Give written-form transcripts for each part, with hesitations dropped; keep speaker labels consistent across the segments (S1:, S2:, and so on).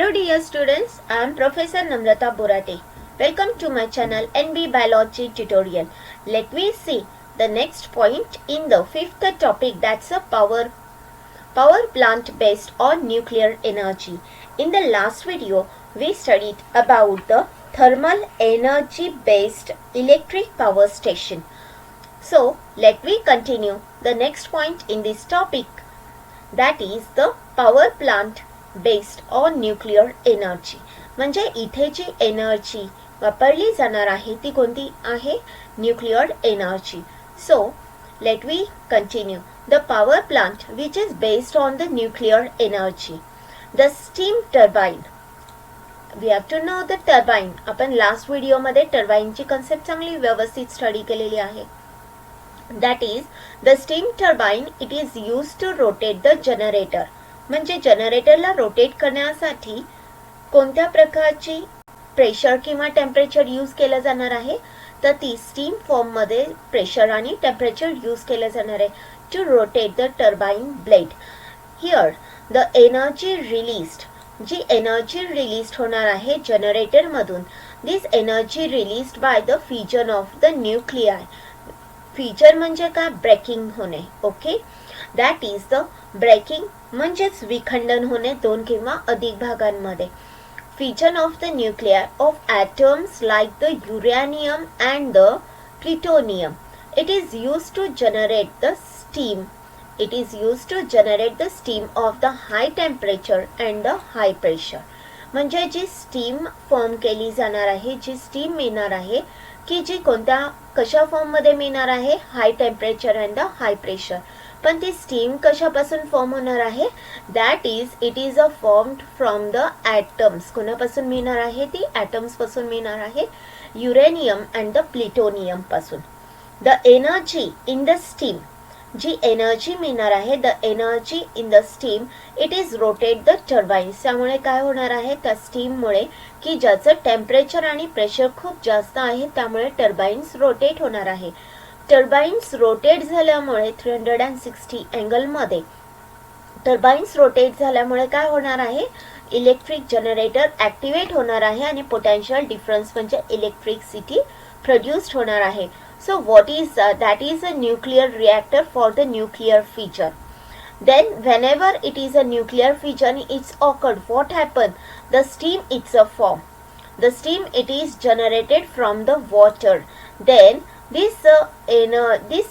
S1: Hello dear students, I am Professor Namrata Borate. Welcome to my channel NB Biology Tutorial. Let me see the next point in the fifth topic, that's a power plant based on nuclear energy. In the last video, we studied about the thermal energy based electric power station. So let me continue the next point in this topic, that is the power plant based on nuclear energy. म्हणजे इथे जी energy वापरली जाणार आहे ती कोणती आहे? Nuclear energy. So let we continue. The power plant which is based on the nuclear energy. The steam turbine. We have to know the turbine. आपण last व्हिडिओमध्ये टर्बाइनची कन्सेप्ट चांगली व्यवस्थित स्टडी केलेली आहे. That is the steam turbine. It is used to rotate the generator. म्हणजे जनरेटरला rotate करण्यासाठी कोणत्या प्रकारची प्रेशर किंवा टेम्परेचर यूज केलं जाणार आहे? तर ती स्टीम फॉर्म मध्ये प्रेशर आणि टेम्परेचर यूज केलं जाणार आहे to rotate the turbine blade. Here the energy released. जी एनर्जी रिलीज्ड होणार आहे जनरेटर मधून, this energy released by the fusion of the nuclei. फ्युजन म्हणजे काय? ब्रेकिंग होणे. Okay, that is the breaking म्हणजेच विखंडन होणे दोन किंवा अधिक भागांमध्ये. Fusion of the nuclei of atoms like the uranium and the plutonium. It is used to generate the steam. It is used to generate the steam of the high temperature and the high pressure. म्हणजे जी steam form केली जाणार आहे, जी steam मिळणार आहे की जी कोणत्या कशा form मध्ये मिळणार आहे? High temperature and the high pressure. पण ती स्टीम कशापासून फॉर्म होणार आहे? That is it is a formed from the atoms. कोणापासून मिळणार आहे? ती ॲटम्स पासून मिळणार आहे, युरेनियम अँड द प्लुटोनियम पासून. The energy in the steam. जी एनर्जी मिळणार आहे, the energy in the steam, it is rotate the turbines. त्यामुळे काय होणार आहे? त्या स्टीममुळे की ज्याचं टेम्परेचर आणि प्रेशर खूप जास्त आहे त्यामुळे टर्बाइन्स रोटेट होणार आहे. टर्बाइन्स रोटेट झाल्यामुळे 360 अँगलमध्ये टर्बाइन्स रोटेट झाल्यामुळे काय होणार आहे? इलेक्ट्रिक जनरेटर ॲक्टिवेट होणार आहे आणि पोटेन्शियल डिफरन्स म्हणजे इलेक्ट्रिसिटी प्रोड्यूस्ड होणार आहे. So what is that is a nuclear reactor for the nuclear fission. Then whenever it is a nuclear fission it's occurred, what happened? The steam it's a form. The steam it is generated from the water. Then this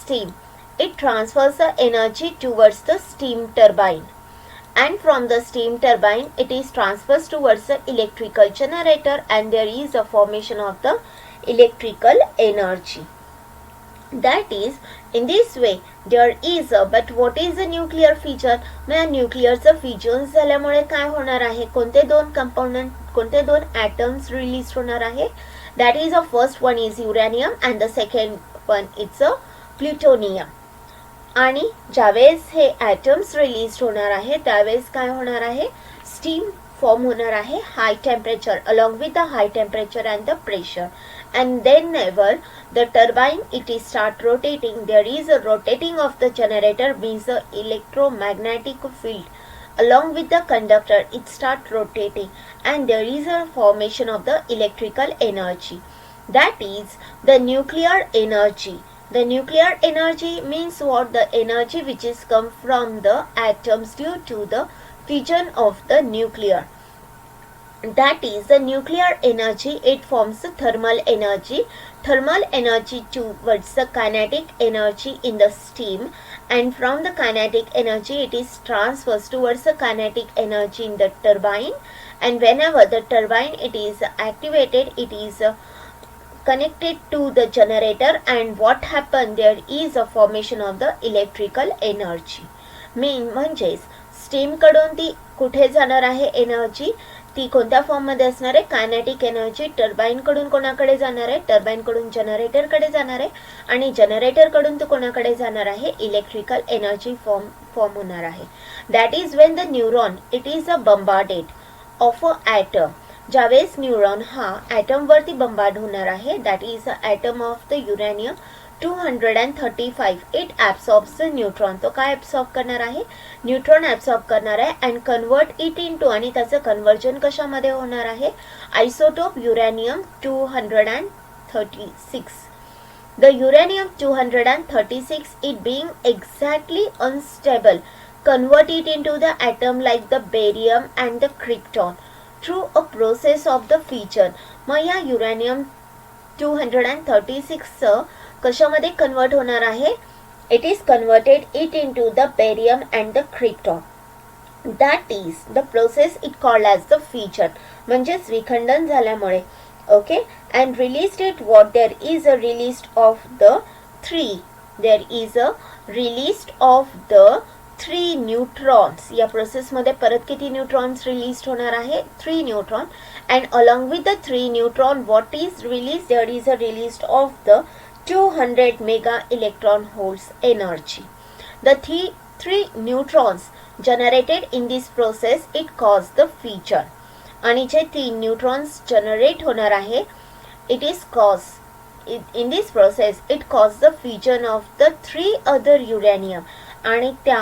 S1: steam it transfers the energy towards the steam turbine, and from the steam turbine it is transferred towards the electrical generator, and there is a formation of the electrical energy. That is, in this way there is a, but what is the nuclear fission? म्हणजे न्यूक्लिअरचं fusion झाल्यामुळे काय होणार आहे? कोणते दोन component, कोणते दोन atoms release होणार आहे? That is a first one is uranium and the second one is a plutonium. आणि ज्यावेळेस हे ॲटम्स रिलीज होणार आहे त्यावेळेस काय होणार आहे? स्टीम फॉर्म होणार आहे high temperature along with the high temperature and the pressure. And then whenever the turbine it is start rotating, there is a rotating of the generator, means the electromagnetic field along with the conductor it start rotating, and there is a formation of the electrical energy. That is the nuclear energy. The nuclear energy means what? The energy which is come from the atoms due to the fission of the nuclear. That is the nuclear energy. It forms the thermal energy. Thermal energy towards the kinetic energy in the steam, and from the kinetic energy it is transfers towards the kinetic energy in the turbine. And whenever the turbine it is activated, it is connected to the generator, and what happened? There is a formation of the electrical energy. म्हणजेच steam कडून ती कुठे जाणार आहे energy? ती कोणत्या form मध्ये असणार आहे? कायनेटिक एनर्जी टर्बाइन कडून कोणाकडे जाणार आहे? टर्बाइन कडून जनरेटर कडे जाणार आहे, आणि जनरेटर कडून तो कोणाकडे जाणार आहे? इलेक्ट्रिकल एनर्जी फॉर्म होणार आहे. That is when the neuron it is a bombarded of a atom. ज्यावेळेस न्यूरॉन हा ॲटम वरती बंबार्ड होणार आहे, that is a atom of the uranium 235 it absorbs the neutron. तो काय absorb करणार आहे, न्यूट्रॉन absorb करणार आहे and convert it into, आणि त्याचं कन्वर्जन कशामध्ये होणार आहे, isotope uranium 236. The uranium 236, it being exactly unstable, convert it into the atom like the barium and the krypton through a process of the fission. मग या uranium 236 कशामध्ये convert होणार आहे, it is converted it into the barium and the krypton. That is the process it called as the fission, म्हणजेच विखंडन झाल्यामुळे. Okay, and released it what, there is a released of the 3 neutrons. या process मध्ये परत किती neutrons release होणार आहे, 3 neutron. and along with the 3 neutron what is released, there is a release of the 200 mega electron volts energy. The 3 neutrons generated in this process it caused the fission. आणि जे 3 neutrons generate होणार आहे, it is caused in this process it caused the fission of the 3 other uranium. आणि त्या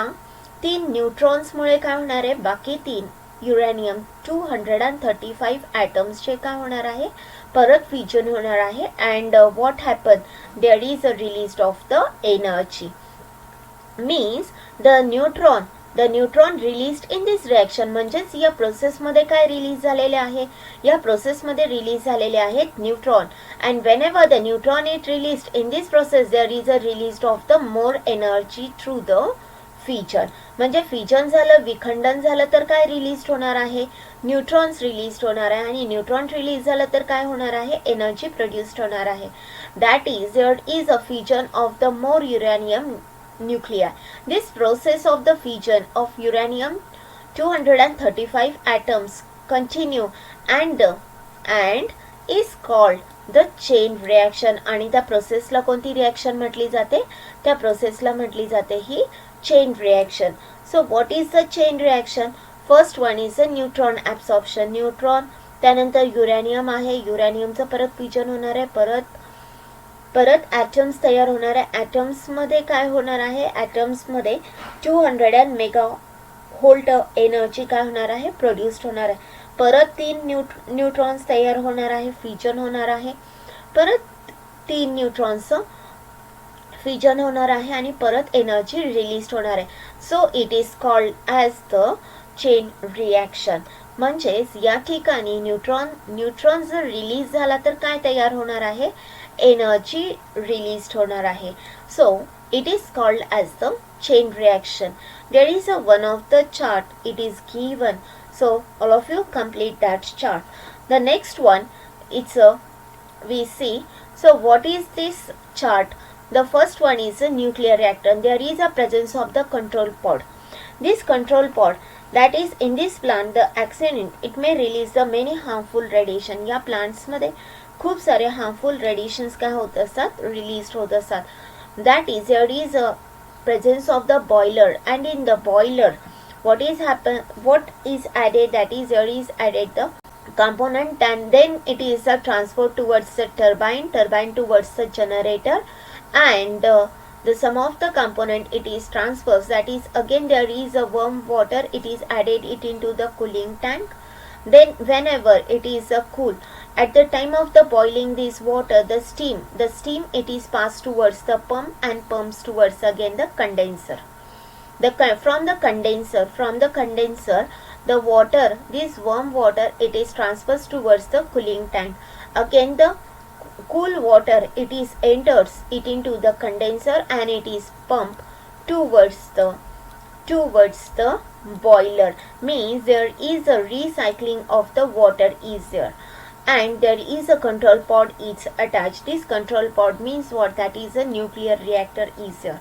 S1: 3 neutrons मुळे काय होणार आहे, बाकी 3 uranium 235 atoms चे काय होणार आहे, परत फ्युजन होणार आहे. and what happened, there is a release of the energy. means the neutron released in this reaction, म्हणजेच या प्रोसेस मध्ये काय रिलीज झालेले आहे, या प्रोसेस मध्ये रिलीज झालेले आहेत neutron. and whenever the neutron is released in this process there is a release of the more energy through the fission. म्हणजे फिजन झालं, विखंडन झालं तर काय रिलीज होणार आहे, न्यूट्रॉन्स रिलीज होणार आहे. आणि न्यूट्रॉन रिलीज झालं तर काय होणार आहे, एनर्जी प्रोड्यूस्ड होणार आहे. That is there is a fission of the more uranium nuclei. This process of the fission of uranium 235 atoms continue and is called the chain reaction. आणि त्या प्रोसेसला कोणती रिएक्शन म्हटली जाते, त्या प्रोसेसला म्हटली जाते ही chain reaction. So what is the chain reaction? First one is the neutron absorption, neutron, त्यानंतर युरेनियम आहे, युरेनियमचं परत फ्युजन होणार आहे, परत ॲटम्स तयार होणार आहे. ॲटम्स मध्ये काय होणार आहे, ॲटम्स मध्ये 200 मेगा व्होल्ट एनर्जी काय होणार आहे, प्रोड्यूस्ड होणार आहे. परत 3 न्यूट्रॉन्स तयार होणार आहे, फ्युजन होणार आहे, परत 3 न्यूट्रॉन्सचं फ्युजन होणार आहे आणि परत एनर्जी रिलीज होणार आहे. So it is called as the chain reaction. म्हणजेच या ठिकाणी न्यूट्रॉन जर रिलीज झाला तर काय तयार होणार आहे, एनर्जी रिलीज होणार आहे. So it is called as the chain reaction. There is a one of the chart, it is given. So all of you complete that chart. The next one, it's a we see. So what is this chart? The first one is a nuclear reactor. There is a presence of the control pod. This control pod, that is in this plant, the accident, it may release the many harmful radiation. या plants मध्ये खूप सारे harmful radiations काय होत असतात, released होत असतात. That is, there is a presence of the boiler, and in the boiler what is added, that is there is added the component, and then it is a transport towards the turbine towards the generator, and the sum of the component it is transfers, that is again there is a warm water, it is added it into the cooling tank. Then whenever it is cool, at the time of the boiling this water, the steam it is passed towards the pump and pumps towards again the condenser. From the condenser the water, this warm water, it is transfers towards the cooling tank. Again the cool water it is enters it into the condenser and it is pumped towards the boiler. Means there is a recycling of the water is there, and there is a control pod is attached. This control pod means what, that is a nuclear reactor is there.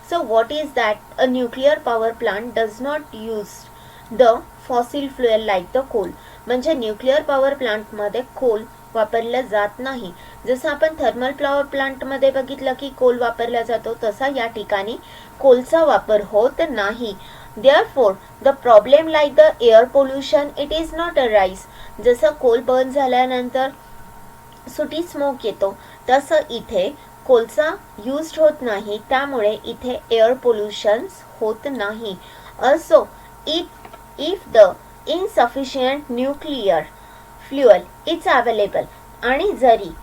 S1: So what is that? A nuclear power plant does not use the fossil fuel like the coal. म्हणजे nuclear power plant मध्ये कोल वापरलं जात नाही. जसं आपण thermal power plant मध्ये बघितलं की कोल वापरला जातो, तसा या ठिकाणी कोलचा वापर होत नाही. Therefore the problem like the air pollution it is not arise. जसं कोल बर्न झाल्यानंतर सुटी स्मोक येतो, तसं इथे कोळसा यूज्ड होत नाही, त्यामुळे इथे एअर पोल्युशन्स होत नाही. Also, if the insufficient nuclear fuel is available, आणि जरी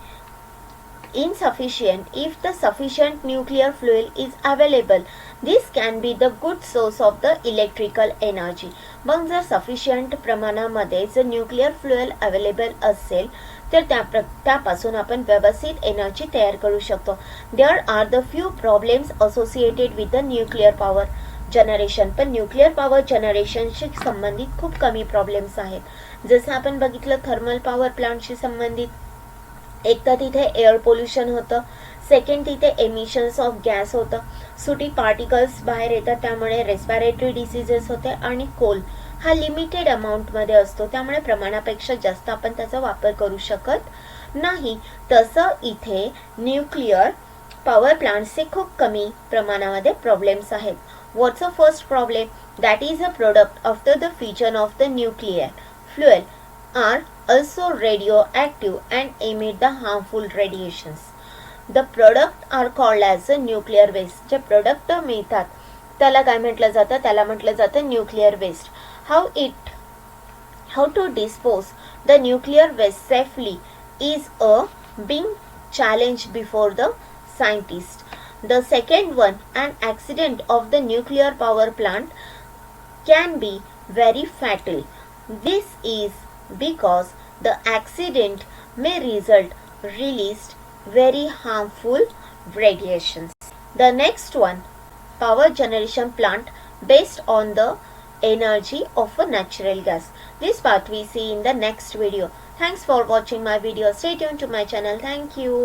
S1: if the sufficient nuclear fuel is available, this can be the good source of the electrical energy. मग जर sufficient प्रमाणामध्ये जर न्यूक्लिअर फ्युएल अवेलेबल असेल तर त्यापासून आपण व्यवस्थित एनर्जी तयार करू शकतो. There are the few problems associated with the nuclear power generation. पण न्यूक्लिअर पॉवर जनरेशनशी संबंधित खूप कमी प्रॉब्लेम्स आहेत. जसं आपण बघितलं थर्मल पॉवर प्लांटशी संबंधित, एक तर तिथे एअर पोल्युशन होतं, सेकंड तिथे एमिशन्स ऑफ गॅस होतं, सुटी पार्टिकल्स बाहेर येतात, त्यामुळे रेस्पिरेटरी डिसीजेस होते, आणि कोल हा लिमिटेड अमाऊंटमध्ये असतो, त्यामुळे प्रमाणापेक्षा जास्त आपण त्याचा वापर करू शकत नाही. तसं इथे न्यूक्लिअर पॉवर प्लांट्सचे खूप कमी प्रमाणामध्ये प्रॉब्लेम्स आहेत. What's a first problem? That is a product after the fission of the nuclear fuel are also radioactive and emit the harmful radiations. The product are called as a nuclear waste. जे product मिळतात त्याला काय म्हटलं जातं? त्याला म्हटलं जातं nuclear waste. How to dispose the nuclear waste safely is a big challenge before the scientists. The second one, an accident of the nuclear power plant can be very fatal. This is because the accident may released very harmful radiations. The next one, power generation plant based on the energy of a natural gas. This part we see in the next video. Thanks for watching my video. Stay tuned to my channel. Thank you.